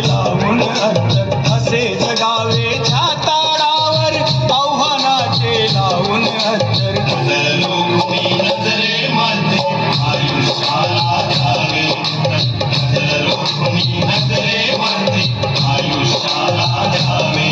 लावून अंतर असे जगावे छाताडावर आव्हानाचे लावून अंतर नजर लोकुनी नजरे मध्ये आयुष्याला द्यावे नजर लोकुनी नजरे मध्ये आयुष्याला द्यावे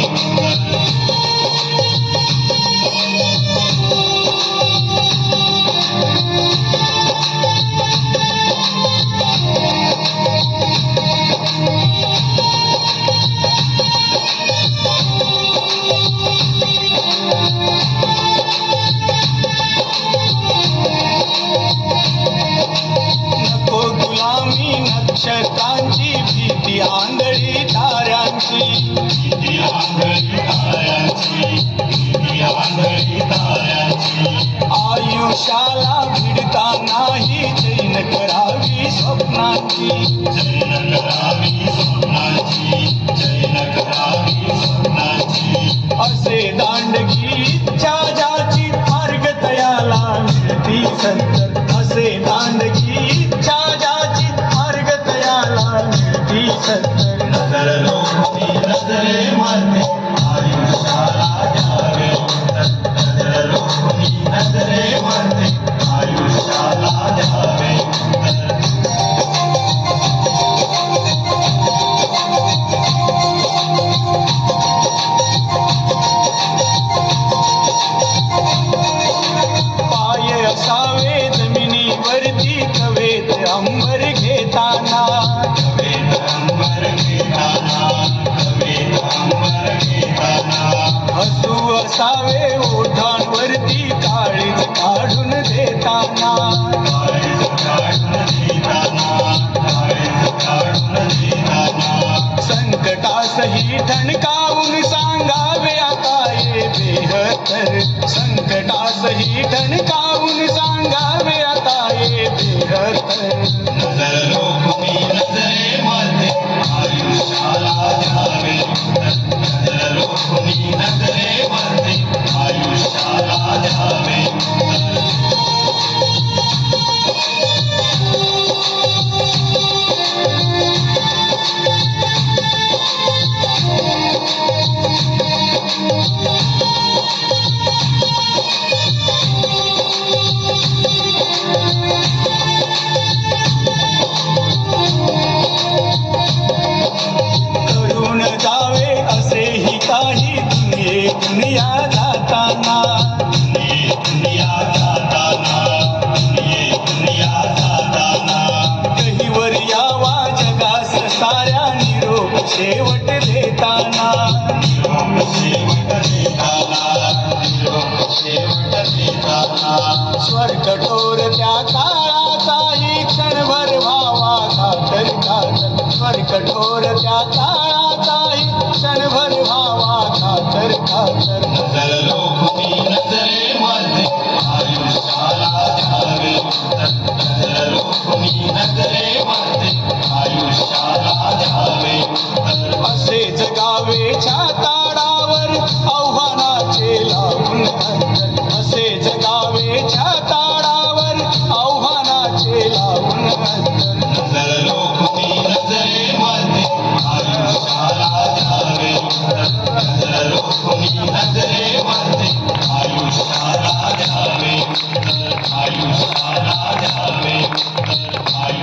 नक्षत्रांची भीती आंधळी ताऱ्यांची भीती आंधळी ताऱ्यांची आयुष्याला भिडता नाही जैन करावी स्वप्नांची जैन करावी स्वप्नांची असे दांडगी इच्छा ज्याची मार्ग तयाला मिळती संतर असे दांडगी इच्छा ज्याची मार्ग तयाला मिळती संतर नजर लोकुनी नजरे मध्ये आयुष्याला द्यावे नजर लोकुनी नजरे मध्ये आयुष्याला द्यावे पाय असावे जमिनीवरती कवेत अंबर घेताना हसू असावे ओठांवरती काळीज काढून देताना संकटासही ठणकावून सांगावे आता ये बेहतर संकटासही ठणकावून सांगावे आता ये बेहतर नजर लोकुनी नजरे मध्ये आयुष्याला द्यावे नजर लोकुनी नजरे मध्ये आयुष्याला द्यावे करून जावे असेही काही दुनिया जाताना कहीवर यावा जगास साऱ्या निरोप शेवट देताना स्वर कठोर त्या काळाचाही क्षणभर व्हावा घातर घातर स्वर कठोर त्या काळाचाही क्षणभर व्हावा घातर घातर नजर लोकुनी नजरे मध्ये आयुष्याला द्यावे नजर लोकुनी नजरे मध्ये आयुष्याला द्यावे असे जगावे छाताडावर आव्हानाचे लावून अंतर असे जगावे छाताडावर आव्हानाचे लावून अंतर नजर लोकुनी नजरे मध्ये आयुष्याला द्यावे नजर लोकुनी नजरे मध्ये आयुष्याला द्यावे आयुष्याला द्यावे